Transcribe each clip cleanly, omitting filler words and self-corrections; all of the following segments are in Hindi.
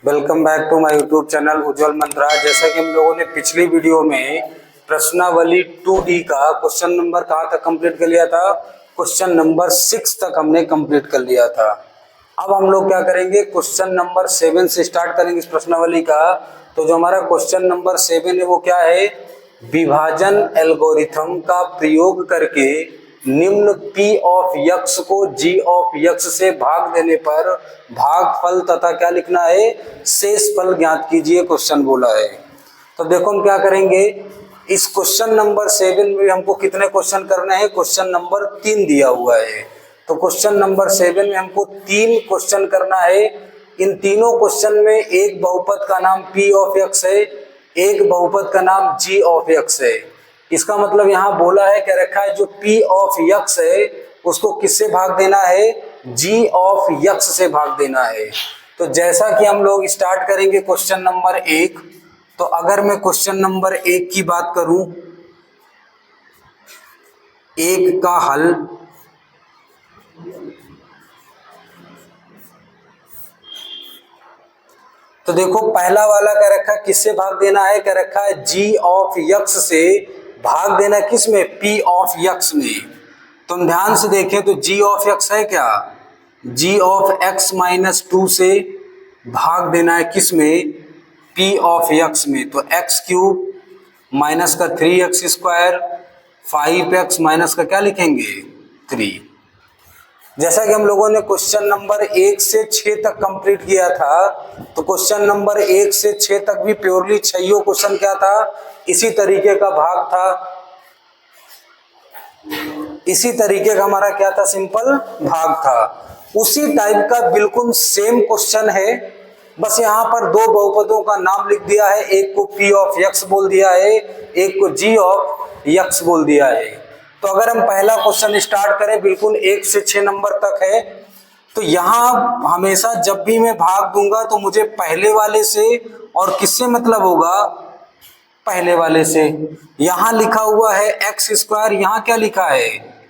Welcome back to my YouTube channel Ujjwal Mantra. जैसा कि हम लोगों ने पिछली वीडियो में प्रश्नावली 2D का क्वेश्चन नंबर कहाँ तक कंप्लीट कर लिया था, क्वेश्चन नंबर 6 तक हमने कंप्लीट कर लिया था। अब हम लोग क्या करेंगे, क्वेश्चन नंबर 7 से स्टार्ट करेंगे इस प्रश्नावली का। तो जो हमारा क्वेश्चन नंबर 7 है वो क्या है, विभाजन एल्गोरिथम का प्रयोग करके निम्न P ऑफ यक्स को G ऑफ यक्स से भाग देने पर भागफल तथा क्या लिखना है, शेष फल ज्ञात कीजिए, क्वेश्चन बोला है। तो देखो हम क्या करेंगे, इस क्वेश्चन नंबर 7 में हमको कितने क्वेश्चन करने हैं, क्वेश्चन नंबर 3 दिया हुआ है। तो क्वेश्चन नंबर 7 में हमको 3 क्वेश्चन करना है। इन तीनों क्वेश्चन में एक बहुपद का नाम P ऑफ यक्स है, एक बहुपद का नाम G ऑफ यक्स है। इसका मतलब यहाँ बोला है, क्या रखा है, जो P ऑफ यक्स है उसको किससे भाग देना है, G ऑफ यक्स से भाग देना है। तो जैसा कि हम लोग स्टार्ट करेंगे क्वेश्चन नंबर 1, तो अगर मैं क्वेश्चन नंबर 1 की बात करूं, 1 का हल, तो देखो पहला वाला क्या रखा है, किससे भाग देना है, क्या रखा है, G ऑफ यक्स से भाग देना किस में, P ऑफ यक्स में। तुम ध्यान से देखें तो G ऑफ यक्स है क्या, G ऑफ x माइनस 2 से भाग देना है किस में, P ऑफ यक्स में। तो x क्यूब माइनस का 3x स्क्वायर, 5x माइनस का क्या लिखेंगे, 3। जैसा कि हम लोगों ने क्वेश्चन नंबर 1 से 6 तक कंप्लीट किया था, तो क्वेश्चन नंबर 1 से 6 तक भी प्योरली 6 क्वेश्चन क्या था, इसी तरीके का भाग था, इसी तरीके का हमारा क्या था, सिंपल भाग था। उसी टाइप का बिल्कुल सेम क्वेश्चन है, बस यहाँ पर दो बहुपदों का नाम लिख दिया है, एक को P ऑफ यक्स बोल दिया है, एक को G ऑफ यक्स बोल दिया है। तो अगर हम पहला क्वेश्चन स्टार्ट करें, बिल्कुल 1 से 6 नंबर तक है। तो यहाँ हमेशा जब भी मैं भाग दूंगा तो मुझे पहले वाले से और किससे मतलब होगा, पहले वाले से। यहाँ लिखा हुआ है एक्स स्क्वायर, यहाँ क्या लिखा है,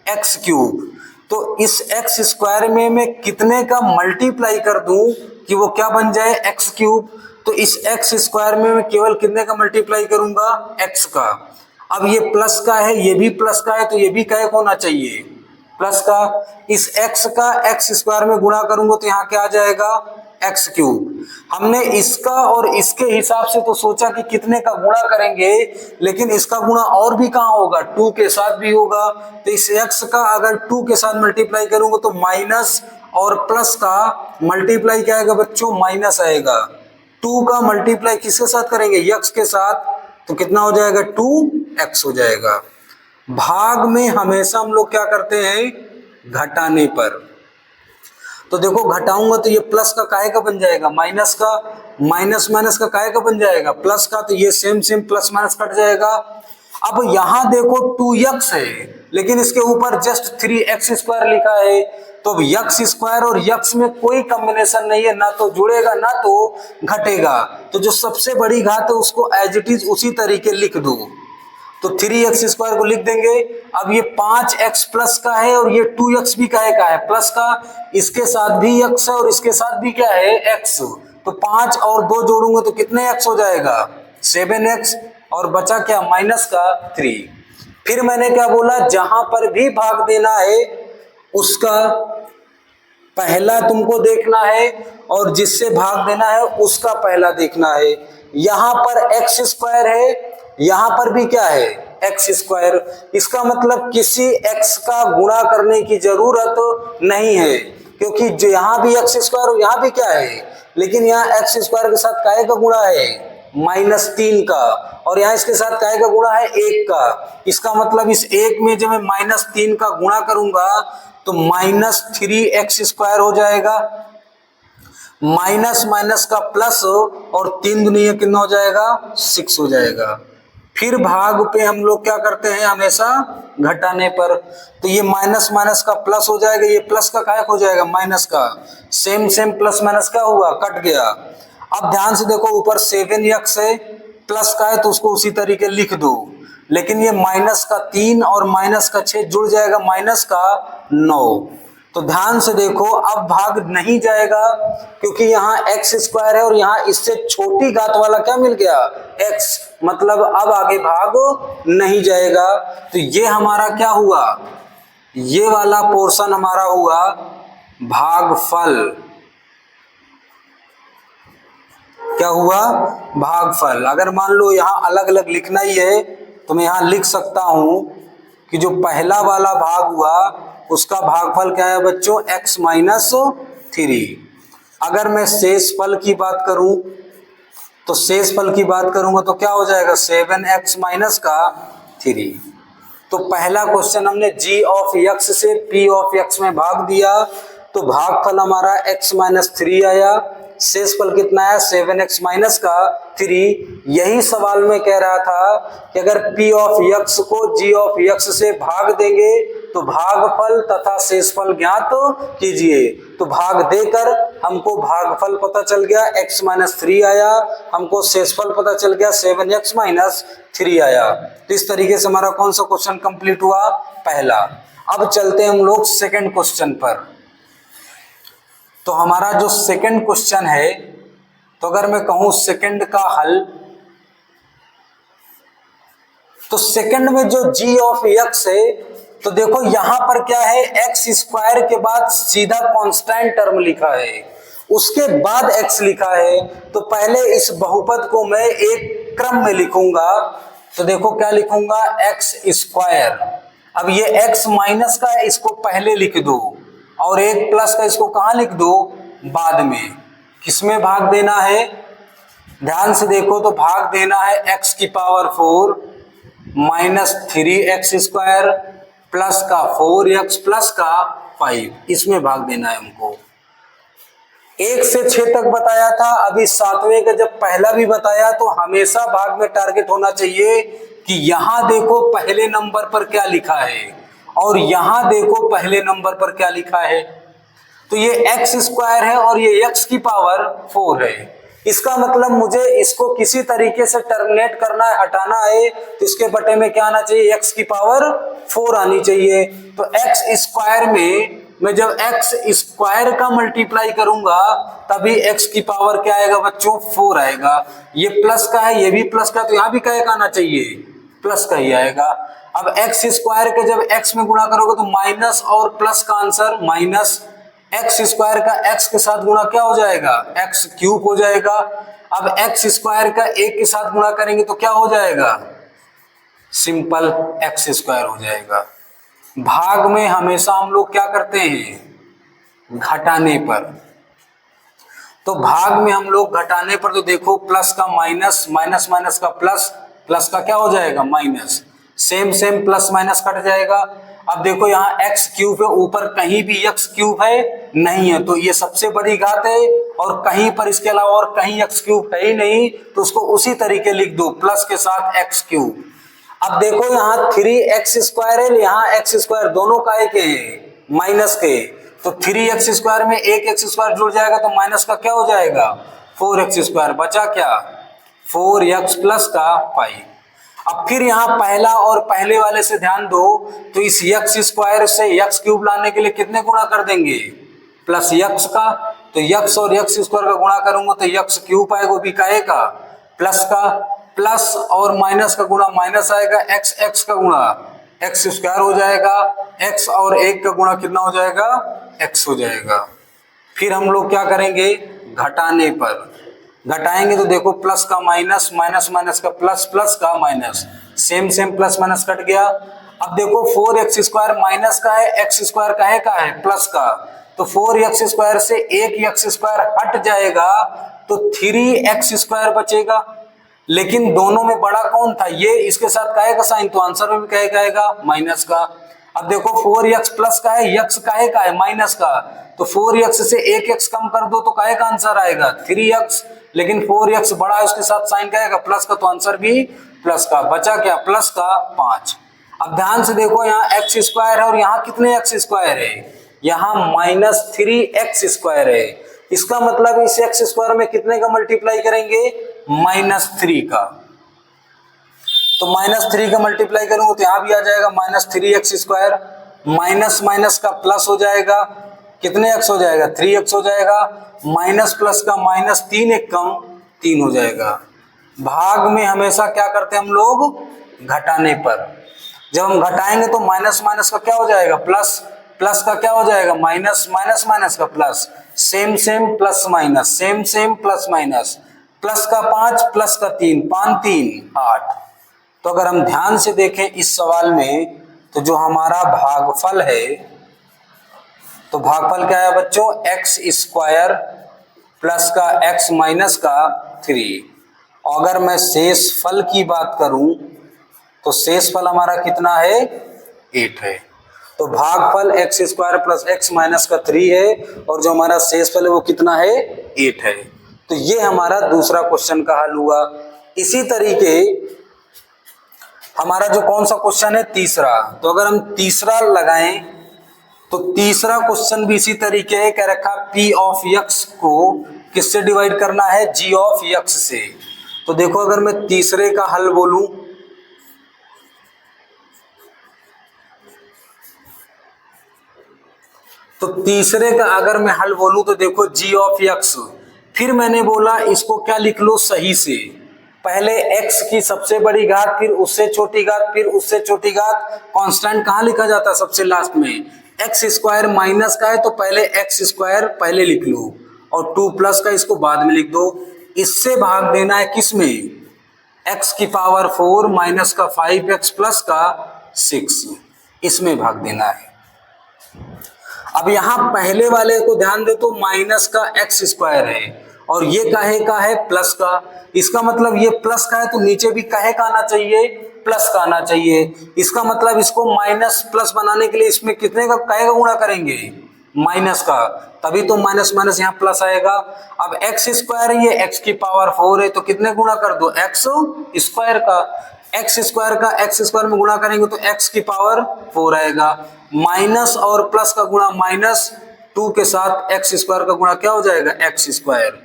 एक्स क्यूब। तो इस एक्स स्क्वायर में मैं कितने का मल्टीप्लाई कर दूं कि वो क्या बन जाए, एक्स क्यूब। तो इस एक्स स्क्वायर में मैं केवल कितने का मल्टीप्लाई करूंगा, एक्स का। अब ये प्लस का है, ये भी प्लस का है, तो ये भी क्या होना चाहिए, प्लस का। इस x का एक्स स्क्वायर में गुणा करूंगा तो यहाँ क्या आ जाएगा, एक्स क्यूब। हमने इसका और इसके हिसाब से तो सोचा कि कितने का गुणा करेंगे, लेकिन इसका गुणा और भी कहाँ होगा, 2 के साथ भी होगा। तो इस x का अगर 2 के साथ मल्टीप्लाई करूंगा तो माइनस और प्लस का मल्टीप्लाई क्या आएगा बच्चों, माइनस आएगा। 2 का मल्टीप्लाई किसके साथ करेंगे, x के साथ, तो कितना हो जाएगा, 2x हो जाएगा। भाग में हमेशा हम लोग क्या करते हैं, घटाने पर। तो देखो घटाऊंगा तो ये प्लस का काहे का बन जाएगा, माइनस का, माइनस माइनस का काहे का बन जाएगा, प्लस का। तो ये same same plus minus cut जाएगा। अब यहाँ देखो 2x है, लेकिन इसके ऊपर जस्ट 3x स्क्वायर लिखा है। तो अब यक्स स्क्वायर और यक्स में कोई कॉम्बिनेशन नहीं है, ना तो जुड़ेगा ना तो घटेगा। तो जो सबसे बड़ी घात है उसको एज इट इज उसी तरीके लिख दो। तो 3x स्क्वायर को लिख देंगे। अब ये 5x प्लस का है और ये 2x भी का है प्लस का, इसके साथ भी x है और इसके साथ भी क्या है, x। तो 5 और 2 जोड़ूंगा तो कितने x हो जाएगा, 7x, और बचा क्या, माइनस का 3। फिर मैंने क्या बोला, जहां पर भी भाग देना है उसका पहला तुमको देखना है और जिससे भाग देना है उसका पहला देखना है। यहां पर x स्क्वायर है, यहां पर भी क्या है, एक्स स्क्वायर। इसका मतलब किसी x का गुणा करने की जरूरत नहीं है, क्योंकि जो यहां भी एक्स स्क्वायर और यहां भी क्या है, लेकिन यहाँ एक्स स्क्वायर के साथ काय का गुणा है, -3 का, और यहाँ इसके साथ काय का गुणा है, 1 का। इसका मतलब इस 1 में जब मैं -3 का गुणा करूंगा तो -3x स्क्वायर हो जाएगा, माइनस माइनस का प्लस, और 3 दुनिया कितना हो जाएगा, 6 हो जाएगा। फिर भाग पे हम लोग क्या करते हैं, हमेशा घटाने पर। तो ये माइनस माइनस का प्लस हो जाएगा, ये प्लस का काय हो जाएगा, माइनस का। सेम सेम प्लस माइनस का हुआ, कट गया। अब ध्यान से देखो, ऊपर 7x है, प्लस का है तो उसको उसी तरीके लिख दो, लेकिन ये माइनस का 3 और माइनस का 6 जुड़ जाएगा, माइनस का 9। तो ध्यान से देखो, अब भाग नहीं जाएगा क्योंकि यहाँ एक्स स्क्वायर है और यहाँ इससे छोटी घात वाला क्या मिल गया, एक्स, मतलब अब आगे भाग नहीं जाएगा। तो ये हमारा क्या हुआ, ये वाला पोर्शन हमारा हुआ भागफल। क्या हुआ, भागफल। अगर मान लो यहाँ अलग अलग लिखना ही है तो मैं यहाँ लिख सकता हूं कि जो पहला वाला भाग हुआ उसका भागफल क्या है बच्चों, x माइनस 3। अगर मैं शेषफल की बात करूं तो शेषफल की बात करूंगा तो क्या हो जाएगा, 7x माइनस का 3। तो पहला क्वेश्चन हमने g ऑफ x से p ऑफ x में भाग दिया, तो भागफल हमारा x माइनस 3 आया, शेषफल कितना है 7x माइनस का 3। यही सवाल में कह रहा था कि अगर p ऑफ x को g ऑफ x से भाग देंगे तो भागफल तथा शेषफल ज्ञात कीजिए। तो भाग देकर हमको भागफल पता चल गया x माइनस 3 आया, हमको शेषफल पता चल गया 7x माइनस 3 आया। तो इस तरीके से हमारा कौन सा क्वेश्चन कंप्लीट हुआ, पहला। अब चलते हैं हम लोग सेकंड क्वेश्चन पर। तो हमारा जो सेकंड क्वेश्चन है, तो अगर मैं कहूं सेकंड का हल, तो सेकंड में जो g ऑफ x है, तो देखो यहां पर क्या है, एक्स स्क्वायर के बाद सीधा कांस्टेंट टर्म लिखा है, उसके बाद x लिखा है। तो पहले इस बहुपद को मैं एक क्रम में लिखूंगा, तो देखो क्या लिखूंगा, एक्स स्क्वायर। अब ये x माइनस का है, इसको पहले लिख दो, और एक प्लस का इसको कहां लिख दो, बाद में। किसमें भाग देना है, ध्यान से देखो, तो भाग देना है x की power 4 minus 3x square plus का 4x प्लस का 5, इसमें भाग देना है हमको। 1 से 6 तक बताया था, अभी 7वें का जब पहला भी बताया, तो हमेशा भाग में टारगेट होना चाहिए कि यहां देखो पहले नंबर पर क्या लिखा है और यहां देखो पहले नंबर पर क्या लिखा है। तो ये एक्स स्क्वायर है और ये x की पावर 4 है। इसका मतलब मुझे इसको किसी तरीके से टर्मिनेट करना है, हटाना है, तो इसके बटे में क्या आना चाहिए, x की पावर 4 आनी चाहिए। तो x स्क्वायर में मैं जब x स्क्वायर का मल्टीप्लाई करूंगा तभी x की पावर क्या आएगा बच्चों, 4 आएगा। ये प्लस का है, ये भी प्लस का, तो यहां भी क्या आना चाहिए, प्लस का ही आएगा। अब x स्क्वायर के जब x में गुणा करोगे तो माइनस और प्लस का आंसर माइनस, एक्स स्क्वायर का x के साथ गुणा क्या हो जाएगा, x क्यूब हो जाएगा। अब x स्क्वायर का 1 के साथ गुणा करेंगे तो क्या हो जाएगा, सिंपल x स्क्वायर हो जाएगा। भाग में हमेशा हम लोग क्या करते हैं, घटाने पर। तो भाग में हम लोग घटाने पर, तो देखो प्लस का माइनस, माइनस माइनस का प्लस, प्लस का क्या हो जाएगा minus, same same plus minus cut जाएगा। अब देखो यहाँ x क्यूब है, ऊपर कहीं भी x क्यूब है नहीं है, तो ये सबसे बड़ी घात है, और कहीं पर इसके अलावा और कहीं x क्यूब है ही नहीं, तो उसको उसी तरीके लिख दो, प्लस के साथ x क्यूब। अब देखो यहाँ 3x स्क्वायर है, यहाँ x स्क्वायर दोनों का एक है माइनस के, तो 3x स्क्वायर में एक x स्क्वायर जुड़ जाएगा, तो माइनस का क्या हो जाएगा 4x स्क्वायर, बचा क्या 4x प्लस का 5। अब फिर यहाँ पहला और पहले वाले से ध्यान दो, तो इस x स्क्वायर से x क्यूब लाने के लिए कितने गुणा कर देंगे, प्लस x का, तो x और x स्क्वायर का गुणा करूंगा तो x क्यूब आएगा, वो भी काहे का, प्लस का, प्लस और माइनस का गुणा माइनस आएगा, x का गुणा x स्क्वायर हो जाएगा, x और 1 का गुणा कितना हो जाएगा, x हो जाएगा। फिर हम लोग क्या करेंगे, घटाने पर घटाएंगे तो देखो प्लस का माइनस, माइनस माइनस का प्लस, प्लस का minus, same same plus minus cut गया। अब देखो 4x स्क्वायर माइनस का है, x स्क्वायर का है प्लस का, तो 4x स्क्वायर से एक x स्क्वायर हट जाएगा तो 3x स्क्वायर बचेगा। लेकिन दोनों में बड़ा कौन था, ये इसके साथ काहे का साइन, तो आंसर में भी काहे का आएगा, माइनस का। अब देखो 4x प्लस का है, x काहे का है, माइनस का, तो 4x से एक x कम कर दो तो काहे का आंसर आएगा 3x, लेकिन 4x बड़ा है उसके साथ साइन का आएगा प्लस का, तो आंसर भी प्लस का, बचा क्या प्लस का 5। अब ध्यान से देखो यहाँ x स्क्वायर है और यहाँ कितने x स्क्वायर है, यहाँ माइनस 3x स्क्वायर है। इसका मतलब इस x स्क्वायर में कितने का मल्टीप्लाई करेंगे, -3 का, तो -3 का मल्टीप्लाई करूंगा तो यहाँ भी आ जाएगा -3x स्क्वायर। माइनस माइनस का प्लस हो जाएगा, कितने एक्स हो जाएगा 3x हो जाएगा, माइनस प्लस का माइनस 3 एक कम 3 हो जाएगा। भाग में हमेशा क्या करते हैं हम लोग, घटाने पर। जब हम घटाएंगे तो माइनस माइनस का क्या हो जाएगा प्लस, प्लस का क्या हो जाएगा माइनस, माइनस माइनस का plus, same same plus minus, same same plus minus, plus का 5 प्लस का 3, 5 3 8। तो अगर हम ध्यान से देखें इस सवाल में तो जो हमारा भागफल है, तो भागफल क्या है बच्चों, एक्स स्क्वायर प्लस का एक्स माइनस का 3। अगर मैं शेष फल की बात करूं तो शेष फल हमारा कितना है 8 है। तो भागफल x square plus x minus का 3 है और जो हमारा शेष फल है वो कितना है 8 है। तो ये हमारा दूसरा क्वेश्चन का हल हुआ। इसी तरीके हमारा जो कौन सा क्वेश्चन है तीसरा, तो अगर हम तीसरा लगाएं तो तीसरा क्वेश्चन भी इसी तरीके है, कह रखा p ऑफ x को किससे डिवाइड करना है, g ऑफ x से। तो देखो अगर मैं तीसरे का हल बोलूं तो तीसरे का अगर मैं हल बोलूं तो देखो g ऑफ x, फिर मैंने बोला इसको क्या लिख लो सही से, पहले x की सबसे बड़ी घात, फिर उससे छोटी घात, फिर उससे छोटी घात। कांस्टेंट कहाँ लिखा जाता है सबसे लास्ट में, एक्स स्क्वायर माइनस का है तो पहले एक्स स्क्वायर पहले लिख लो और 2 प्लस का इसको बाद में लिख दो। इससे भाग देना है किस में, x की पावर 4 माइनस का 5x प्लस का 6, इसमें भाग देना है। अब यहां पहले वाले को ध्यान दे तो माइनस का एक्स स्क्वायर है और ये काहे का है प्लस का, इसका मतलब ये प्लस का है तो नीचे भी काहे का आना चाहिए, प्लस का आना चाहिए। इसका मतलब इसको माइनस प्लस बनाने के लिए इसमें कितने का काहे का गुणा करेंगे, माइनस का, तभी तो माइनस माइनस यहाँ प्लस आएगा। अब एक्स स्क्वायर है, ये एक्स की पावर 4 है तो कितने गुणा कर दो, एक्स स्क्वायर का, एक्स स्क्वायर का एक्स स्क्वायर में गुणा करेंगे तो एक्स की पावर 4 आएगा। माइनस और प्लस का गुणा माइनस, 2 के साथ एक्स स्क्वायर का गुणा क्या हो जाएगा एक्स स्क्वायर।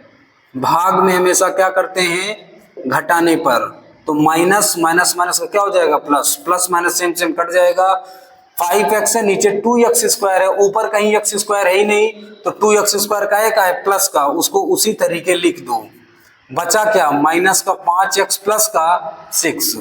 भाग में हमेशा क्या करते हैं घटाने पर, तो माइनस माइनस माइनस का क्या हो जाएगा plus, plus minus same same cut जाएगा। 5x है, नीचे 2x स्क्वायर है, ऊपर कहीं x स्क्वायर है ही नहीं तो 2x स्क्वायर का है प्लस का, उसको उसी तरीके लिख दो। बचा क्या माइनस का 5x प्लस का 6।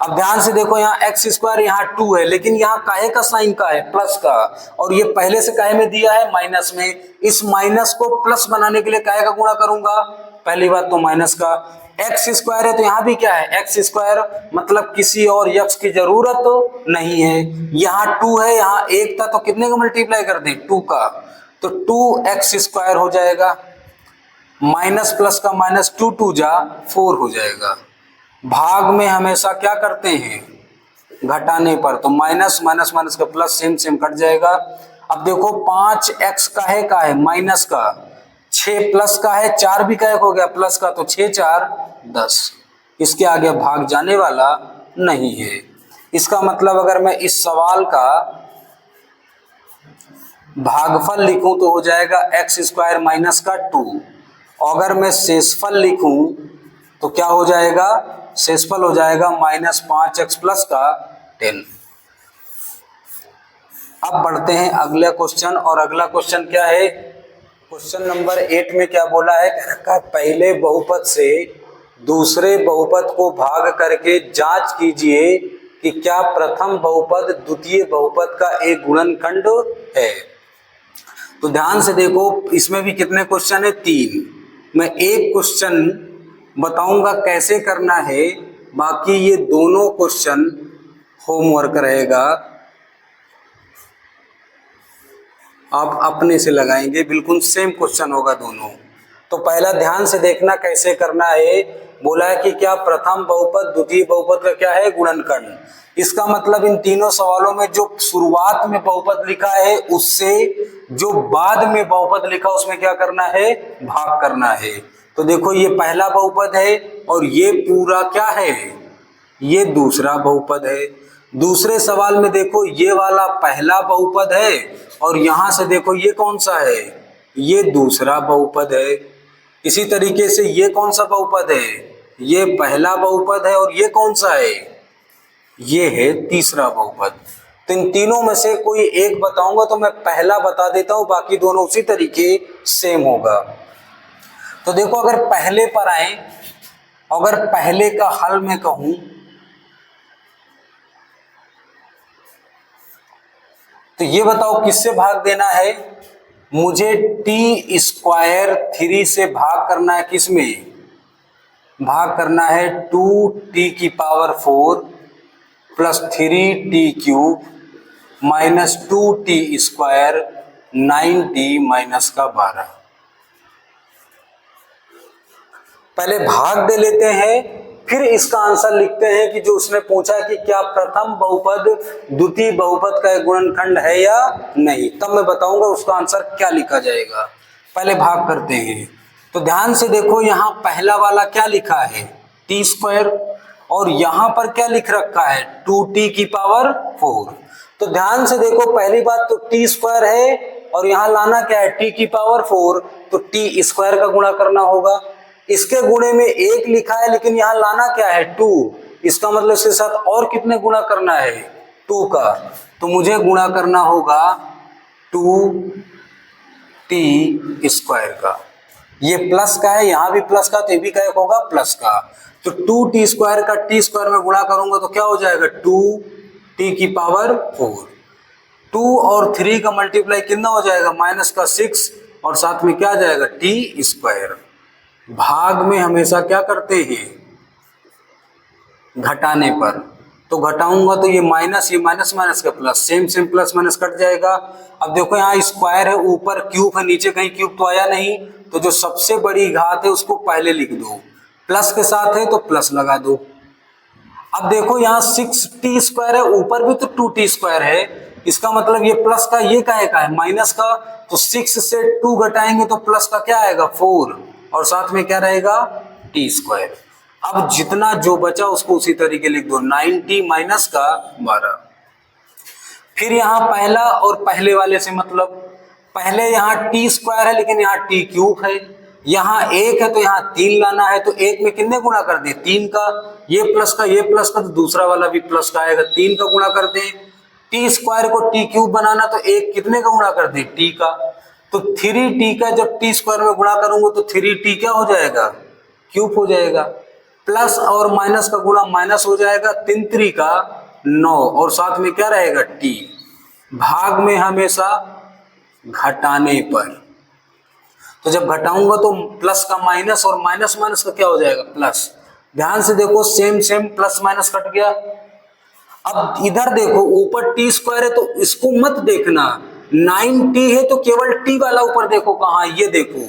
अब ध्यान से देखो यहाँ x स्क्वायर यहाँ 2 है लेकिन यहाँ काहे का साइन का है प्लस का, और ये पहले से काहे में दिया है माइनस में। इस माइनस को प्लस बनाने के लिए काहे का गुणा करूंगा, पहली बात तो माइनस का। एक्स स्क्वायर है तो यहाँ भी क्या है एक्स स्क्वायर, मतलब किसी और यक्स की जरूरत तो नहीं है। यहाँ 2 है, यहाँ 1 था तो कितने का मल्टीप्लाई कर दें 2 का, तो 2x स्क्वायर हो जाएगा। माइनस प्लस का माइनस 2 2 जा 4 हो जाएगा। भाग में हमेशा क्या करते हैं घटाने पर, तो माइनस माइनस माइनस का प्लस सेम सेम कट जाएगा। अब देखो 5x का है माइनस का, 6 प्लस का है, 4 भी का हो गया प्लस का, तो 6 4 10, इसके आगे भाग जाने वाला नहीं है। इसका मतलब अगर मैं इस सवाल का भागफल लिखूं तो हो जाएगा एक्स स्क्वायर माइनस का 2, अगर मैं शेषफल लिखूं तो क्या हो जाएगा, शेषफल हो जाएगा माइनस 5x प्लस का 10। अब बढ़ते हैं अगला क्वेश्चन, और अगला क्वेश्चन क्या है, क्वेश्चन नंबर 8 में क्या बोला है, कह रखा पहले बहुपद से दूसरे बहुपद को भाग करके जांच कीजिए कि क्या प्रथम बहुपद द्वितीय बहुपद का एक गुणनखंड है। तो ध्यान से देखो इसमें भी कितने क्वेश्चन है 3, मैं एक क्वेश्चन बताऊंगा कैसे करना है, बाकी ये दोनों क्वेश्चन होमवर्क रहेगा, आप अपने से लगाएंगे, बिल्कुल सेम क्वेश्चन होगा दोनों। तो पहला ध्यान से देखना कैसे करना है, बोला है कि क्या प्रथम बहुपद द्वितीय बहुपद का क्या है गुणनखंड। इसका मतलब इन तीनों सवालों में जो शुरुआत में बहुपद लिखा है उससे जो बाद में बहुपद लिखा उसमें क्या करना है भाग करना है। तो देखो ये पहला बहुपद है और ये पूरा क्या है ये दूसरा बहुपद है। दूसरे सवाल में देखो ये वाला पहला बहुपद है और यहां से देखो ये कौन सा है ये दूसरा बहुपद है। इसी तरीके से ये कौन सा बहुपद है ये पहला बहुपद है और ये कौन सा है ये है तीसरा बहुपद। तो तो इन तीनों में से कोई एक बताऊंगा तो मैं पहला बता देता हूं, बाकी दोनों उसी तरीके सेम होगा। तो देखो अगर पहले पर आए, अगर पहले का हल मैं कहूं तो ये बताओ किससे भाग देना है, मुझे टी स्क्वायर 3 से भाग करना है, किसमें भाग करना है 2t की power 4 plus 3t cube minus 2t square 9t minus का 12। पहले भाग दे लेते हैं, फिर इसका आंसर लिखते हैं कि जो उसने पूछा कि क्या प्रथम बहुपद द्वितीय बहुपद का एक गुणनखंड है या नहीं, तब मैं बताऊंगा उसका आंसर क्या लिखा जाएगा। पहले भाग करते हैं। तो ध्यान से देखो, यहां पहला वाला क्या लिखा है टी स्क्वायर, और यहां पर क्या लिख रखा है 2t की पावर 4। तो ध्यान से देखो, पहली बात तो टी स्क्वायर है और यहां लाना क्या है t की पावर 4, तो टी स्क्वायर का गुणा करना होगा। इसके गुणे में 1 लिखा है, लेकिन यहां लाना क्या है 2, इसका मतलब इसके साथ और कितने गुणा करना है 2 का, तो मुझे गुणा करना होगा 2t स्क्वायर का। ये प्लस का है, यहां भी प्लस का, तो ये भी क्या होगा प्लस का। तो 2t स्क्वायर का t स्क्वायर में गुणा करूंगा तो क्या हो जाएगा 2t की पावर 4। 2 और 3 का मल्टीप्लाई कितना हो जाएगा माइनस का 6, और साथ में क्या आ जाएगा t स्क्वायर। भाग में हमेशा क्या करते हैं घटाने पर, तो घटाऊंगा तो ये माइनस माइनस का plus, same same plus minus cut जाएगा। अब देखो यहाँ स्क्वायर है, ऊपर क्यूब है, नीचे कहीं क्यूब तो आया नहीं, तो जो सबसे बड़ी घात है उसको पहले लिख दो, प्लस के साथ है तो प्लस लगा दो। अब देखो यहाँ 6t स्क्वायर है, ऊपर भी तो 2t स्क्वायर है, इसका मतलब ये प्लस का, ये का है माइनस का, तो 6 से 2 घटाएंगे तो प्लस का क्या आएगा 4, और साथ में क्या रहेगा t स्क्वायर। अब जितना जो बचा उसको उसी तरीके लिख दो, 9t माइनस का 12। फिर यहाँ पहला और पहले वाले से मतलब, पहले यहाँ t स्क्वायर है लेकिन यहाँ t क्यूब है, यहाँ 1 है तो यहाँ 3 लाना है, तो 1 में कितने गुणा कर दे 3 का, ये प्लस का तो दूसरा वाला भी प्लस का आएगा, 3 का गुणा कर दे। टी स्क्वायर को टी क्यूब बनाना तो 1 कितने का गुणा कर दे t का, तो 3t का जब टी स्क्वायर में गुणा करूंगा तो 3t क्या हो जाएगा क्यूब हो जाएगा, प्लस और माइनस का गुणा माइनस हो जाएगा, 3 3 का 9, और साथ में क्या रहेगा t। भाग में हमेशा घटाने पर, तो जब घटाऊंगा तो प्लस का माइनस और माइनस माइनस का क्या हो जाएगा प्लस। ध्यान से देखो same same plus minus cut गया। अब इधर देखो ऊपर टी स्क्वायर है तो इसको मत देखना, 9t है तो केवल t वाला ऊपर देखो कहाँ, ये देखो।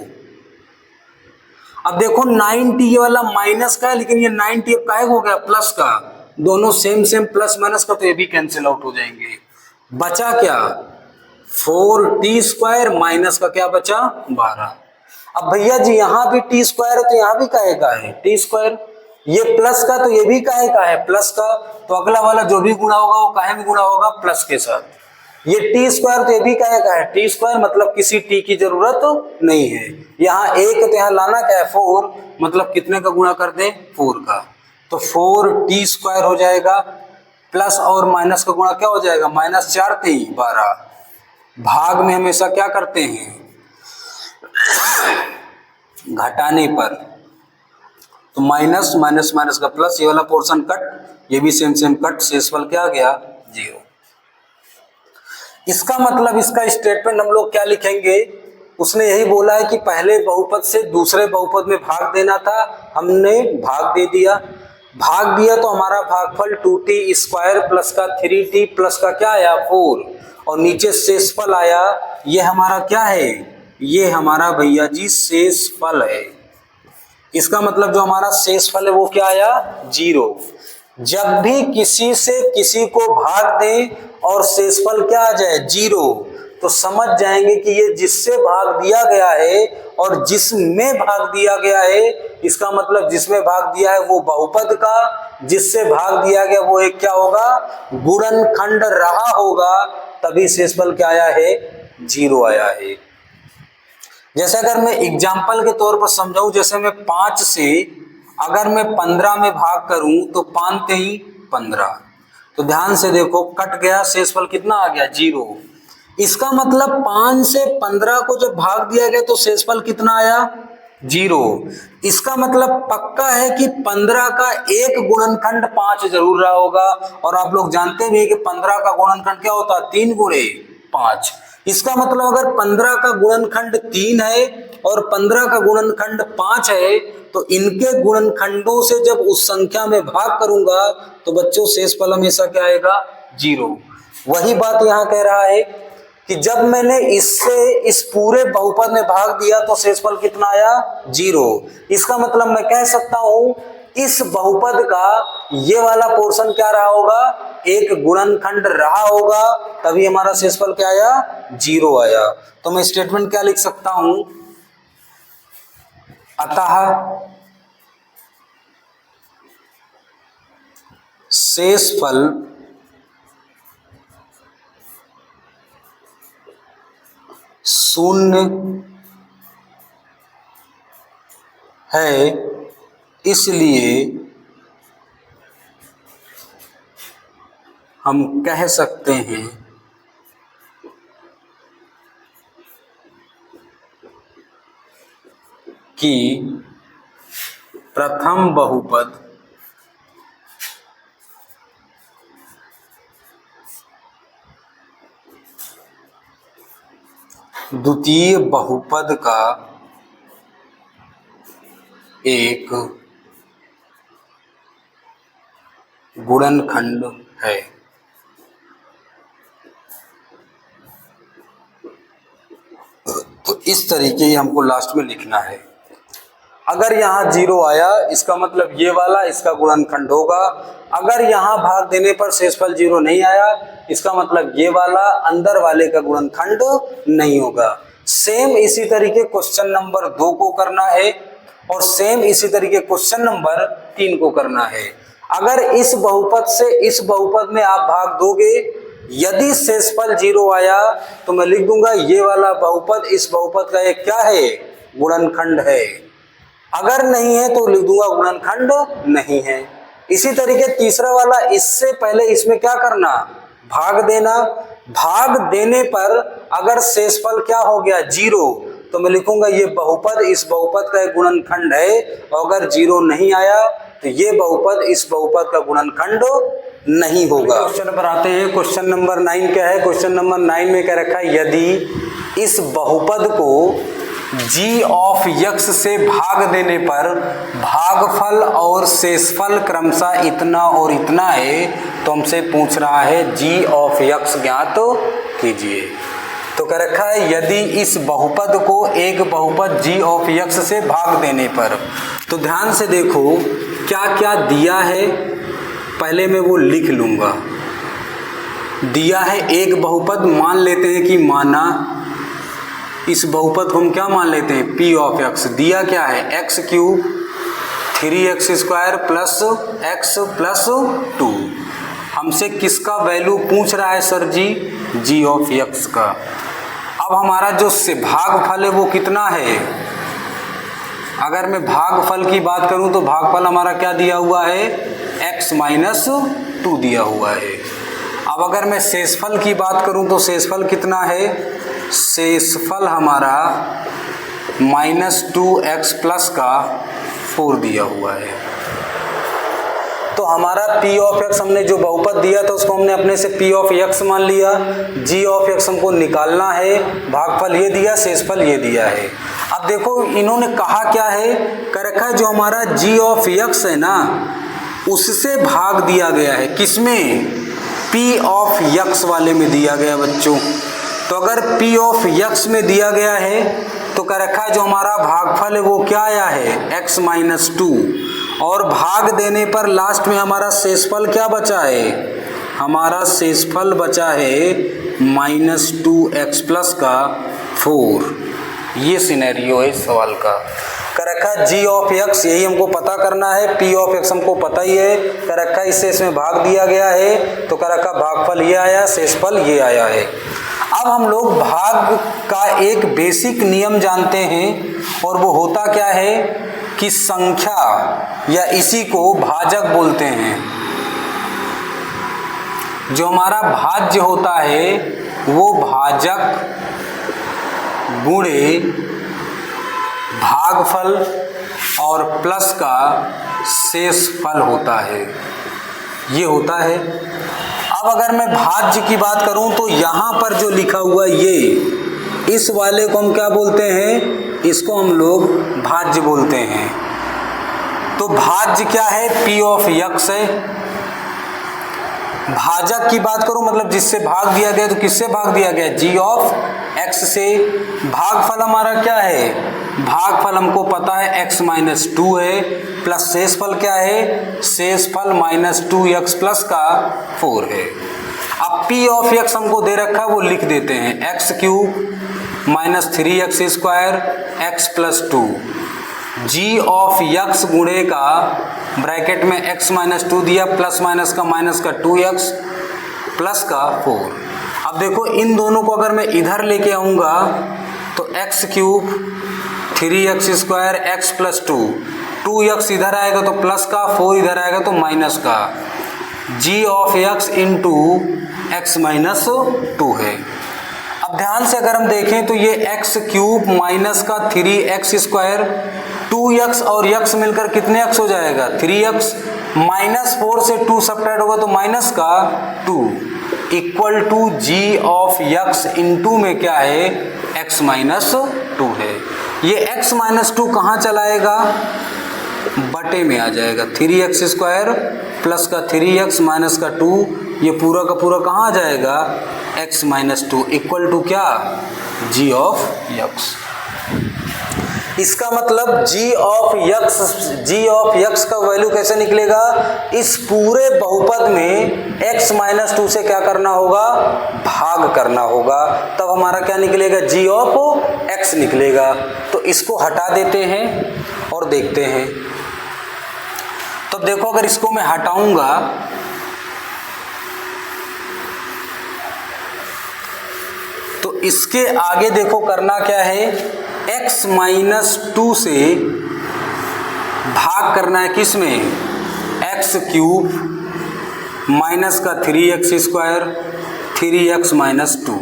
अब देखो 9t ये वाला माइनस का है, लेकिन ये 9t अब काहे हो गया प्लस का, दोनों सेम सेम प्लस माइनस का, तो ये भी कैंसिल आउट हो जाएंगे। बचा क्या 4t स्क्वायर माइनस का क्या बचा 12। अब भैया जी यहाँ भी टी स्क्वायर है तो यहाँ भी काहे का है टी स्क्वायर, ये प्लस का तो ये भी काहे का है प्लस का, तो अगला वाला जो भी गुणा होगा वो काहे में गुणा होगा प्लस के साथ। ये टी स्क्वायर तो ये भी काहे का है टी स्क्वायर, मतलब किसी टी की जरूरत नहीं है। यहाँ 1 तो यहाँ लाना क्या है 4, मतलब कितने का गुणा कर दे 4 का, तो 4t स्क्वायर हो जाएगा, प्लस और माइनस का गुणा क्या हो जाएगा माइनस 4 3 12। भाग में हमेशा क्या करते हैं घटाने पर, तो माइनस माइनस माइनस का प्लस, ये वाला पोर्शन कट, ये भी सेम सेम कट, शेषफल क्या आ गया 0। इसका मतलब इसका स्टेटमेंट हम लोग क्या लिखेंगे, उसने यही बोला है कि पहले बहुपद से दूसरे बहुपद में भाग देना था, हमने भाग दे दिया, भाग दिया तो हमारा भागफल 2t स्क्वायर प्लस का 3t प्लस का क्या आया 4, और नीचे शेषफल आया, ये हमारा क्या है, ये हमारा भैया जी शेषफल है। इसका मतलब जो हमारा शेषफल है वो क्या आया 0। जब भी किसी से किसी को भाग दें और शेषफल क्या आ जाए 0, तो समझ जाएंगे कि ये जिससे भाग दिया गया है और जिसमें भाग दिया गया है, इसका मतलब जिसमें भाग दिया है वो बहुपद का, जिससे भाग दिया गया वो एक क्या होगा गुणनखंड रहा होगा, तभी शेषफल क्या आया है 0 आया है। जैसे अगर मैं एग्जाम्पल के तौर पर समझाऊं, जैसे मैं 5 से अगर मैं 15 में भाग करूं तो 5 3 15, तो ध्यान से देखो, कट गया, शेषफल कितना आ गया 0। इसका मतलब 5 से 15 को जब भाग दिया गया तो शेषफल कितना आया 0। इसका मतलब पक्का है कि 15 का एक गुणनखंड 5 जरूर रहा होगा, और आप लोग जानते भी हैं कि 15 का गुणनखंड क्या होता है 3 गुणे 5। इसका मतलब अगर 15 का गुणनखंड 3 है और 15 का गुणनखंड 5 है, तो इनके गुणनखंडों से जब उस संख्या में भाग करूंगा तो बच्चों शेषफल हमेशा क्या आएगा 0। वही बात यहां कह रहा है कि जब मैंने इससे इस पूरे बहुपद में भाग दिया तो शेषफल कितना आया 0। इसका मतलब मैं कह सकता हूं इस बहुपद का ये वाला पोर्शन क्या रहा होगा, एक गुणनखंड रहा होगा, तभी हमारा शेषफल क्या आया 0 आया। तो मैं स्टेटमेंट क्या लिख सकता हूं, अतः शेषफल शून्य है, इसलिए हम कह सकते हैं कि प्रथम बहुपद द्वितीय बहुपद का एक गुणनखंड है। तो इस तरीके ही हमको लास्ट में लिखना है। अगर यहाँ 0 आया इसका मतलब ये वाला इसका गुणनखंड होगा, अगर यहाँ भाग देने पर शेषफल 0 नहीं आया इसका मतलब ये वाला अंदर वाले का गुणनखंड नहीं होगा। सेम इसी तरीके क्वेश्चन नंबर 2 को करना है और सेम इसी तरीके क्वेश्चन नंबर 3 को करना है। अगर इस बहुपद से इस बहुपद में आप भाग दोगे, यदि शेषफल 0 आया तो मैं लिख दूंगा ये वाला बहुपद इस बहुपद का एक क्या है गुणनखंड है, अगर नहीं है तो लिख दूंगा गुणनखंड नहीं है। इसी तरीके तीसरा वाला, इससे पहले इसमें क्या करना भाग देना, भाग देने पर अगर शेषफल क्या हो गया 0 तो मैं लिखूंगा ये बहुपद इस बहुपद का एक गुणनखंड है, और अगर 0 नहीं आया तो ये बहुपद इस बहुपद का गुणनखंड नहीं होगा। क्वेश्चन पर आते हैं। क्वेश्चन नंबर 9 क्या है, क्वेश्चन नंबर 9 में क्या रखा है, यदि इस बहुपद को g ऑफ x से भाग देने पर भागफल और शेषफल क्रमशः इतना और इतना है, तो हमसे पूछ रहा है g ऑफ x ज्ञात कीजिए। तो कह रखा है यदि इस बहुपद को एक बहुपद g ऑफ x से भाग देने पर, तो ध्यान से देखो क्या क्या दिया है, पहले मैं वो लिख लूंगा। दिया है एक बहुपद, मान लेते हैं कि माना इस बहुपद को हम क्या मान लेते हैं p ऑफ x, दिया क्या है x cube 3x square plus x plus 2। हमसे किसका वैल्यू पूछ रहा है sir ji, g of x का। अब हमारा जो से भागफल है वो कितना है, अगर मैं भागफल की बात करूं तो भागफल हमारा क्या दिया हुआ है x माइनस 2 दिया हुआ है। अब अगर मैं शेषफल की बात करूं तो शेषफल कितना है, शेषफल हमारा -2x प्लस का 4 दिया हुआ है। तो हमारा p ऑफ x हमने जो बहुपद दिया था उसको हमने अपने से p ऑफ x मान लिया, g ऑफ x हमको निकालना है, भागफल ये दिया शेषफल ये दिया है। अब देखो इन्होंने कहा क्या है, कर रखा है जो हमारा g ऑफ x है ना उससे भाग दिया गया है, किसमें p ऑफ x वाले में दिया गया बच्चों। तो अगर p ऑफ x में दिया गया है तो कह रखा है जो हमारा भागफल है वो क्या आया है x माइनस 2, और भाग देने पर लास्ट में हमारा शेषफल क्या बचा है, हमारा शेषफल बचा है -2x प्लस का 4। ये सिनेरियो है इस सवाल का। कह रखा है g ऑफ x यही हमको पता करना है, p ऑफ x हमको पता ही है, कह रखा है इससे इसमें भाग दिया गया है तो कह रखा भागफल ये आया शेषफल ये आया है। अब हम लोग भाग का एक बेसिक नियम जानते हैं और वो होता क्या है कि संख्या या इसी को भाजक बोलते हैं, जो हमारा भाज्य होता है वो भाजक गुणे भागफल और प्लस का शेषफल होता है, ये होता है। अब अगर मैं भाज्य की बात करूं तो यहाँ पर जो लिखा हुआ ये, इस वाले को हम क्या बोलते हैं, इसको हम लोग भाज्य बोलते हैं। तो भाज्य क्या है, P ऑफ x है। भाजक की बात करूं मतलब जिससे भाग दिया गया, तो किससे भाग दिया गया, G ऑफ x से। भागफल हमारा क्या है, भागफल हमको पता है x माइनस 2 है, प्लस शेषफल क्या है, शेषफल माइनस 2x प्लस का 4 है। अब P ऑफ x हमको दे रखा है, वो लिख देते हैं, x cube minus 3x square x plus 2, G of x गुणे का ब्रैकेट में x माइनस 2 दिया, प्लस माइनस का 2x प्लस का 4। अब देखो इन दोनों को अगर मैं इधर लेके आऊँगा तो x cube 3x square x plus 2, 2x इधर आएगा तो प्लस का, 4 इधर आएगा तो माइनस का, G of x into x minus 2 है। अब ध्यान से अगर हम देखें तो ये x क्यूब माइनस का 3x स्क्वायर, 2x और x मिलकर कितने x हो जाएगा, 3x, माइनस 4 से 2 सब्ट्रैक्ट होगा तो माइनस का 2 equal to G of x into में क्या है, x माइनस 2 है। ये x माइनस 2 कहाँ चलाएगा, बटे में आ जाएगा, 3x स्क्वायर प्लस का 3x माइनस का 2, ये पूरा का पूरा कहाँ आ जाएगा, x माइनस 2 इक्वल टू क्या, G ऑफ x। इसका मतलब G ऑफ x का वैल्यू कैसे निकलेगा, इस पूरे बहुपद में x माइनस 2 से क्या करना होगा, भाग करना होगा, तब हमारा क्या निकलेगा, G ऑफ x निकलेगा। तो इसको हटा देते हैं और देखते हैं। तो देखो अगर इसको मैं हटाऊंगा तो इसके आगे देखो करना क्या है, x माइनस 2 से भाग करना है, किस में, x क्यूब माइनस का 3x स्क्वायर 3x माइनस 2,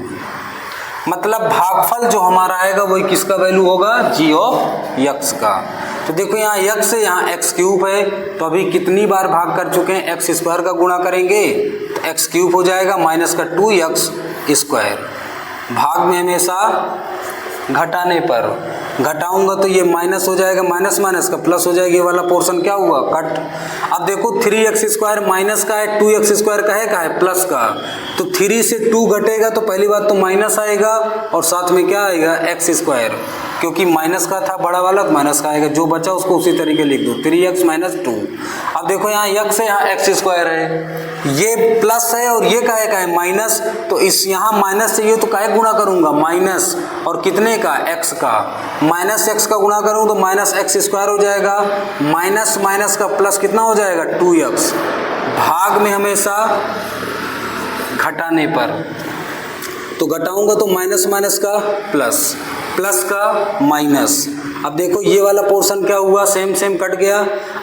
मतलब भागफल जो हमारा आएगा वही किसका वैल्यू होगा, G ऑफ x का। तो देखो यहाँ x है, यहाँ x क्यूब है, तो अभी कितनी बार भाग कर चुके हैं, x स्क्वायर का गुणा करेंगे तो x क्यूब हो जाएगा माइनस का 2x स्क्वायर। भाग में हमेशा घटाने पर, घटाऊंगा तो ये माइनस हो जाएगा, माइनस माइनस का प्लस हो जाएगा, ये वाला पोर्शन क्या हुआ, कट। अब देखो 3x स्क्वायर माइनस का है, 2x स्क्वायर का है प्लस का, तो 3 से 2 घटेगा तो पहली बात तो माइनस आएगा और साथ में क्या आएगा, x स्क्वायर, क्योंकि माइनस का था बड़ा वाला तो माइनस का आएगा, जो बचा उसको उसी तरीके लिख दो, 3x माइनस 2। अब देखो यहाँ x है, यहाँ x स्क्वायर है, ये प्लस है और ये काहे का है, माइनस, तो इस यहाँ माइनस से ये तो काहे गुणा करूंगा, माइनस और कितने का, x का, माइनस x का गुणा करूँ तो माइनस x स्क्वायर हो जाएगा, माइनस माइनस का प्लस कितना हो जाएगा, 2x। भाग में हमेशा घटाने पर, तो घटाऊंगा तो माइनस माइनस का प्लस, प्लस का माइनस। अब देखो ये वाला पोर्शन क्या हुआ, सेम सेम कट गया।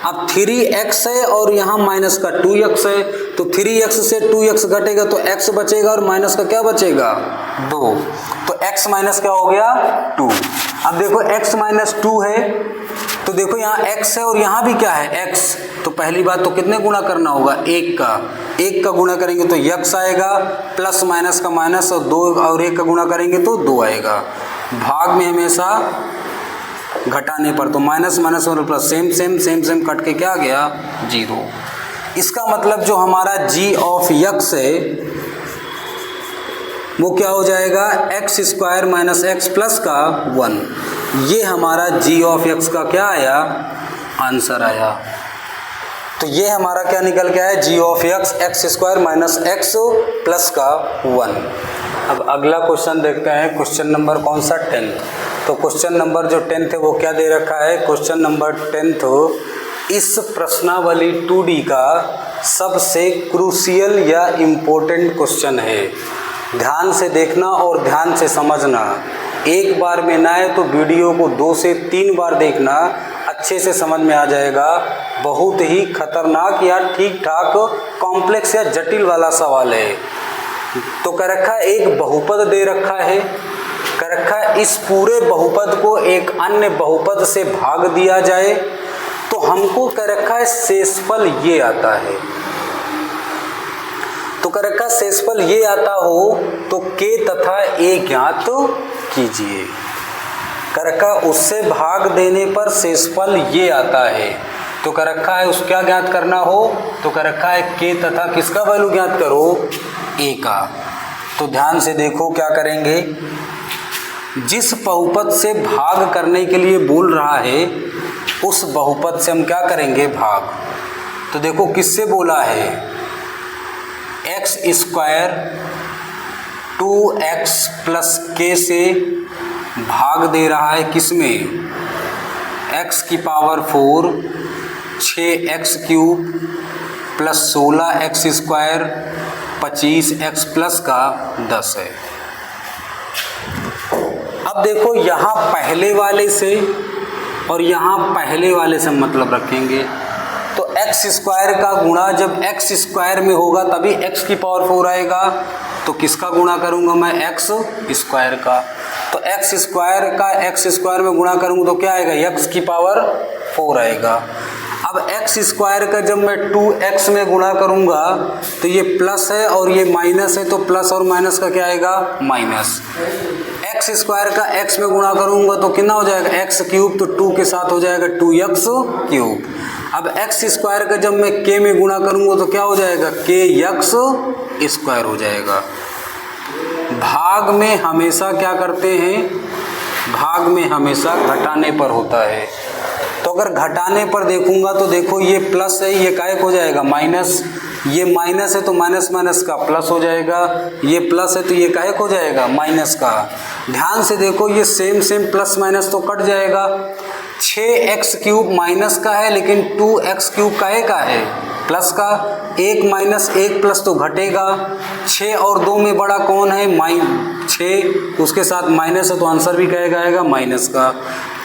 अब 3x है और यहाँ माइनस का 2x है, तो 3x से 2x घटेगा तो x बचेगा और माइनस का क्या बचेगा, 2, तो x माइनस क्या हो गया, 2। अब देखो x माइनस 2 है, तो देखो यहाँ x है और यहाँ भी क्या है, x, तो पहली बात तो कितने गुणा करना होगा, 1 का गुणा करेंगे तो x आएगा, प्लस माइनस का माइनस और 2 और 1 का गुणा करेंगे तो 2 आएगा। भाग में हमेशा घटाने पर, तो माइनस माइनस और प्लस सेम सेम कट के क्या आ गया, 0। इसका मतलब जो हमारा G ऑफ x है वो क्या हो जाएगा, x square minus x plus का 1। ये हमारा G ऑफ x का क्या आया, आंसर आया। तो ये हमारा क्या निकल के आया, G of x square minus x plus का 1। अब अगला क्वेश्चन देखते हैं, क्वेश्चन नंबर कौन सा, 10। तो क्वेश्चन नंबर जो 10 है वो क्या दे रखा है, क्वेश्चन नंबर 10 इस प्रश्नावली 2D का सबसे क्रूशियल या इम्पोर्टेंट क्वेश्चन है। ध्यान से देखना और ध्यान से समझना, एक बार में ना है तो वीडियो को 2 से 3 बार देखना, अच्छे से समझ में आ जाएगा। बहुत ही खतरनाक या ठीक ठाक कॉम्प्लेक्स या जटिल वाला सवाल है। तो कह रखा है एक बहुपद दे रखा है, कह रखा है इस पूरे बहुपद को एक अन्य बहुपद से भाग दिया जाए तो हमको कह रखा है शेषफल ये आता है। तो कह रखा है शेषफल ये आता हो तो k तथा a ज्ञात कीजिए। कह रखा उससे भाग देने पर शेषफल ये आता है। तो कह रखा है उस क्या ज्ञात करना हो, तो कह रखा है k तथा किसका वैल्यू ज्ञात करो, a का। तो ध्यान से देखो क्या करेंगे, जिस बहुपद से भाग करने के लिए बोल रहा है उस बहुपद से हम क्या करेंगे, भाग। तो देखो किससे बोला है, x square 2x plus k से भाग दे रहा है किसमें, x की power 4 6x cube plus 16x square 25x plus का 10 है। अब देखो यहाँ पहले वाले से और यहाँ पहले वाले से मतलब रखेंगे तो x स्क्वायर का गुणा जब x स्क्वायर में होगा तभी x की पावर 4 आएगा। तो किसका गुणा करूँगा मैं, x स्क्वायर का। तो x स्क्वायर का x स्क्वायर में गुणा करूँगा तो क्या आएगा, x की पावर 4 आएगा। अब x स्क्वायर का जब मैं 2x में गुणा करूँगा तो ये प्लस है और ये माइनस है, तो प्लस और माइनस का क्या आएगा, माइनस। x स्क्वायर का x में गुणा करूँगा तो कितना हो जाएगा, x क्यूब, तो 2 के साथ हो जाएगा 2x क्यूब। अब x स्क्वायर का जब मैं k में गुणा करूँगा तो क्या हो जाएगा, kx स्क्वायर हो जाएगा। भाग में हमेशा क्या करते हैं, भाग में हमेशा घटाने पर होता है। तो अगर घटाने पर देखूंगा तो देखो ये प्लस है, ये काहे हो जाएगा माइनस, ये माइनस है तो माइनस माइनस का प्लस हो जाएगा, ये प्लस है तो ये काहे हो जाएगा माइनस का। ध्यान से देखो ये सेम सेम प्लस माइनस तो कट जाएगा। 6x क्यूब माइनस का है लेकिन 2x क्यूब काहे का है, प्लस का। 1 माइनस 1 प्लस तो घटेगा। 6 और 2 में बड़ा कौन है, 6, उसके साथ माइनस है तो आंसर भी कहेगा आएगा माइनस का।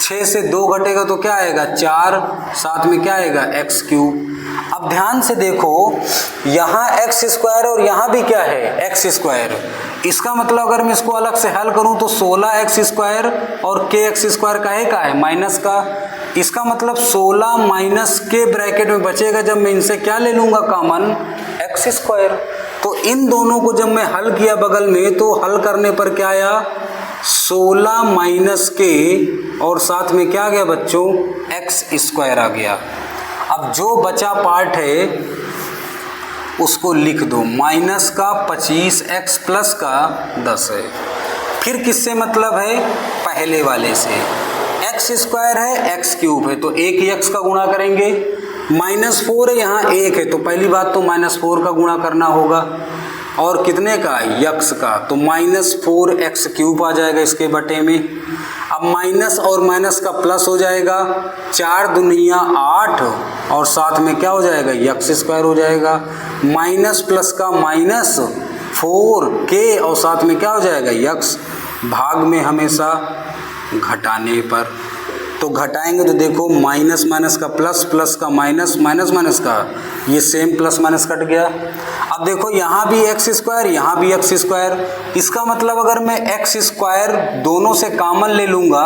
6 से 2 घटेगा तो क्या आएगा, 4, साथ में क्या आएगा, x क्यूब। अब ध्यान से देखो यहाँ x स्क्वायर और यहाँ भी क्या है, x स्क्वायर। इसका मतलब अगर मैं इसको अलग से हल करूँ तो 16x स्क्वायर और kx स्क्वायर काहे का है, माइनस का। इसका मतलब 16 माइनस के ब्रैकेट में बचेगा जब मैं इनसे क्या ले लूँगा कॉमन, x स्क्वायर। तो इन दोनों को जब मैं हल किया बगल में तो हल करने पर क्या आया, 16 माइनस के और साथ में क्या आ गया बच्चों, x स्क्वायर आ गया। अब जो बचा पार्ट है उसको लिख दो, माइनस का 25x प्लस का 10 है। फिर किससे मतलब है, पहले वाले से। x स्क्वायर है, x क्यूब है तो एक ही x का गुणा करेंगे। -4 है, यहाँ 1 है तो पहली बात तो -4 का गुणा करना होगा और कितने का, x का। तो -4x क्यूब आ जाएगा इसके बटे में। अब माइनस और माइनस का प्लस हो जाएगा, 4 दूनिया 8 और साथ में क्या हो जाएगा, x स्क्वायर हो जाएगा। माइनस प्लस का माइनस 4k और साथ में क्या हो जाएगा, x। भाग में हमेशा घटाने पर, तो घटाएंगे तो देखो माइनस माइनस का प्लस, प्लस का माइनस, माइनस माइनस का ये सेम प्लस माइनस कट गया। अब देखो यहाँ भी x स्क्वायर, यहाँ भी x स्क्वायर। इसका मतलब अगर मैं x स्क्वायर दोनों से कॉमन ले लूँगा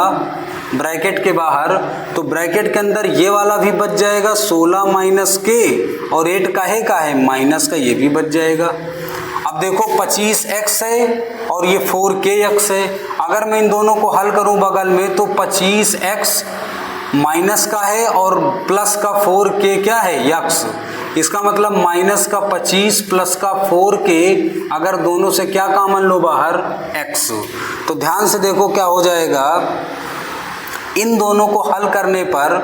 ब्रैकेट के बाहर तो ब्रैकेट के अंदर ये वाला भी बच जाएगा 16 माइनस के और 8 काहे का है, माइनस का, ये भी बच जाएगा। अब देखो 25x है और ये 4kx है। अगर मैं इन दोनों को हल करूं बगल में तो 25x माइनस का है और प्लस का 4k क्या है, x। इसका मतलब माइनस का 25 प्लस का 4k, अगर दोनों से क्या कॉमन लो बाहर, x। तो ध्यान से देखो क्या हो जाएगा, इन दोनों को हल करने पर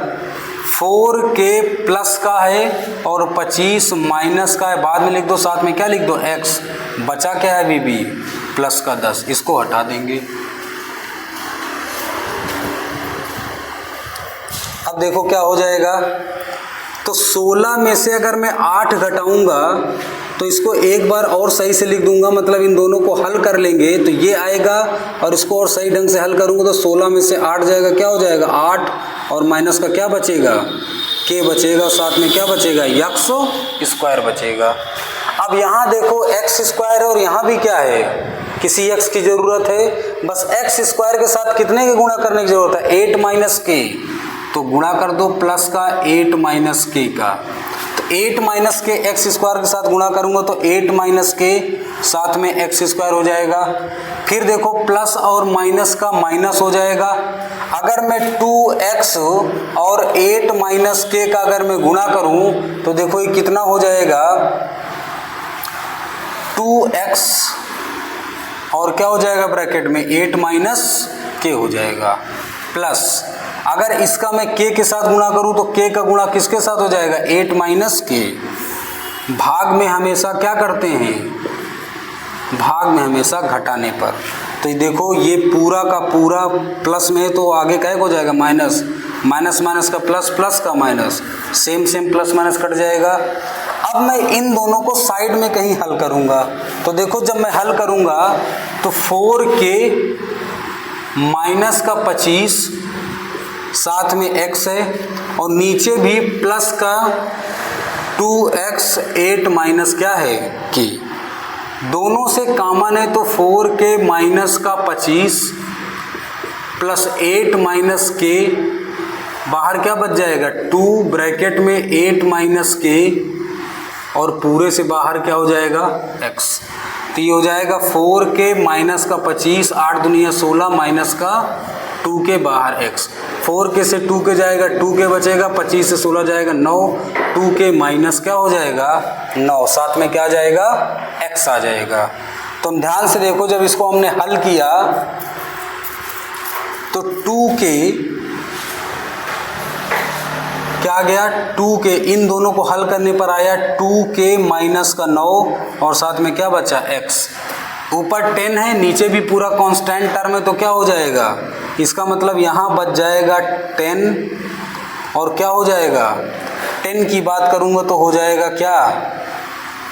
4k प्लस का है और 25 माइनस का है, बाद में लिख दो, साथ में क्या लिख दो, x। बचा क्या है बीबी, प्लस का 10, इसको हटा देंगे। अब देखो क्या हो जाएगा, तो 16 में से अगर मैं 8 घटाऊंगा तो इसको एक बार और सही से लिख दूंगा, मतलब इन दोनों को हल कर लेंगे तो ये आएगा और इसको और सही ढंग से हल करूंगा तो 16 में से 8 जाएगा, क्या हो जाएगा 8 और माइनस का क्या बचेगा, के बचेगा, साथ में क्या बचेगा, एक्स स्क्वायर बचेगा। अब यहाँ देखो एक्स स्क्वायर है और यहाँ भी क्या है, किसी एक्स की जरूरत है, बस एक्स स्क्वायर के साथ कितने के गुणा करने की जरूरत है, 8 माइनस के, तो गुणा कर दो प्लस का 8 माइनस के का, तो 8 माइनस के एक्स स्क्वायर के साथ गुणा करूंगा तो 8 माइनस के साथ में एक्स स्क्वायर हो जाएगा। फिर देखो प्लस और माइनस का माइनस हो जाएगा। अगर मैं 2x और 8 माइनस के का अगर मैं गुणा करूं तो देखो ये कितना हो जाएगा, 2x और क्या हो जाएगा ब्रैकेट में 8 माइनस के हो जाएगा, प्लस अगर इसका मैं k के साथ गुणा करूं तो k का गुणा किसके साथ हो जाएगा, 8 माइनस के। भाग में हमेशा क्या करते हैं, भाग में हमेशा घटाने पर, तो ये देखो ये पूरा का पूरा प्लस में है तो आगे क्या हो जाएगा माइनस, माइनस माइनस का प्लस, प्लस का minus, same same plus minus cut जाएगा। अब मैं इन दोनों को साइड में कहीं हल करूंगा तो देखो जब मैं हल करूंगा तो 4k माइनस का 25 साथ में x है और नीचे भी प्लस का 2x 8 माइनस क्या है की, दोनों से कॉमन है तो 4k माइनस का 25 प्लस 8 माइनस के, बाहर क्या बच जाएगा 2 ब्रैकेट में 8 माइनस के और पूरे से बाहर क्या हो जाएगा x, तो ये हो जाएगा 4k माइनस का 25, 8 दुनिया 16 माइनस का 2k बाहर x, 4k से 2k जाएगा 2k बचेगा, 25 से 16 जाएगा 9, 2k माइनस क्या हो जाएगा 9, साथ में क्या आ जाएगा x आ जाएगा। तो हम ध्यान से देखो जब इसको हमने हल किया तो 2k क्या आ गया, 2k, इन दोनों को हल करने पर आया 2k माइनस का 9 और साथ में क्या बचा x, ऊपर 10 है नीचे भी पूरा कांस्टेंट टर्म है तो क्या हो जाएगा, इसका मतलब यहाँ बच जाएगा 10 और क्या हो जाएगा, 10 की बात करूँगा तो हो जाएगा क्या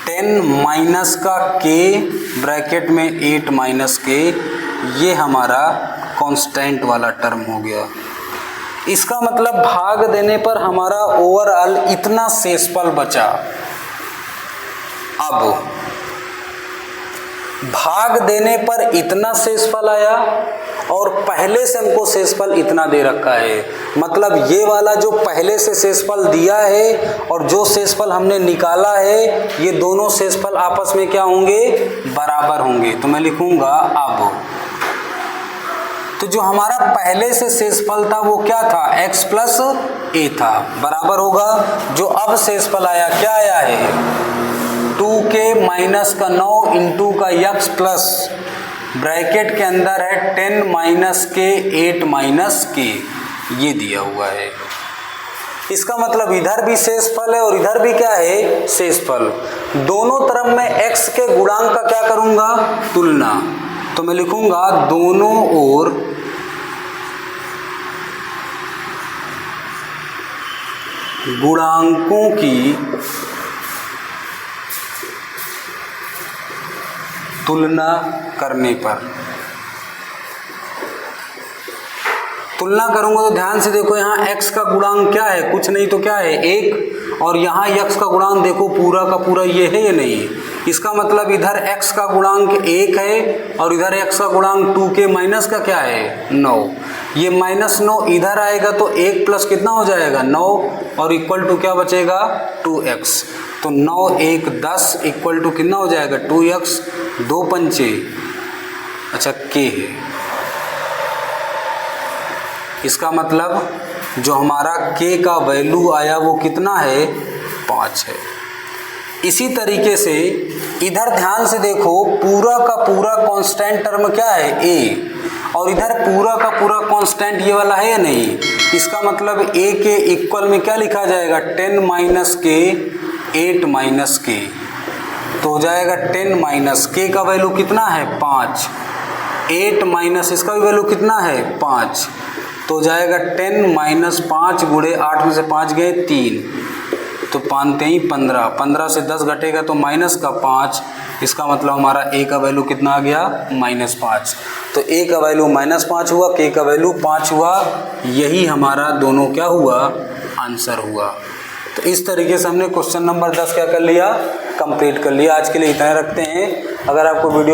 10 माइनस का k ब्रैकेट में 8 माइनस के, ये हमारा कांस्टेंट वाला टर्म हो गया। इसका मतलब भाग देने पर हमारा ओवरऑल इतना शेषफल बचा। अब भाग देने पर इतना शेषफल आया और पहले से हमको शेषफल इतना दे रखा है, मतलब ये वाला जो पहले से शेषफल दिया है और जो शेषफल हमने निकाला है ये दोनों शेषफल आपस में क्या होंगे, बराबर होंगे। तो मैं लिखूंगा अब, तो जो हमारा पहले से शेषफल था वो क्या था, x प्लस a था, बराबर होगा जो अब शेषफल आया क्या आया है 2k माइनस का 9 इंटू का x प्लस ब्रैकेट के अंदर है 10 माइनस के 8 माइनस के, ये दिया हुआ है। इसका मतलब इधर भी शेषफल है और इधर भी क्या है शेषफल, दोनों तरफ मैं x के गुणांक का क्या करूंगा, तुलना, तो मैं लिखूंगा दोनों ओर गुणांकों की तुलना करने पर, तुलना करूंगा तो ध्यान से देखो यहाँ x का गुणांक क्या है, कुछ नहीं तो क्या है 1, और यहाँ x का गुणांक देखो पूरा का पूरा ये है या नहीं, इसका मतलब इधर x का गुणांक 1 है और इधर x का गुणांक 2k माइनस का क्या है 9, ये -9 इधर आएगा तो 1 प्लस कितना हो जाएगा 9 और इक्वल टू क्या बचेगा 2x, तो 9 1 10 इक्वल टू कितना हो जाएगा 2x, 2 पंचे, अच्छा k है, इसका मतलब जो हमारा k का वैल्यू आया वो कितना है 5 है। इसी तरीके से इधर ध्यान से देखो पूरा का पूरा कांस्टेंट टर्म क्या है a और इधर पूरा का पूरा कांस्टेंट ये वाला है या नहीं, इसका मतलब a के इक्वल में क्या लिखा जाएगा 10 माइनस के 8 माइनस के, तो हो जाएगा 10 माइनस k का वैल्यू कितना है 5, 8 माइनस इसका भी वैल्यू कितना है 5, तो हो जाएगा 10 माइनस 5 गुणे 8 में से 5 गए 3, तो 5 3 15, 15 से 10 घटेगा तो माइनस का 5, इसका मतलब हमारा a का वैल्यू कितना आ गया -5। तो a का वैल्यू -5 हुआ, k का वैल्यू 5 हुआ। यही हमारा दोनों क्या हुआ, आंसर हुआ। तो इस तरीके से हमने क्वेश्चन नंबर 10 क्या कर लिया, कंप्लीट कर लिया। आज के लिए इतना रखते हैं। अगर आपको वीडियो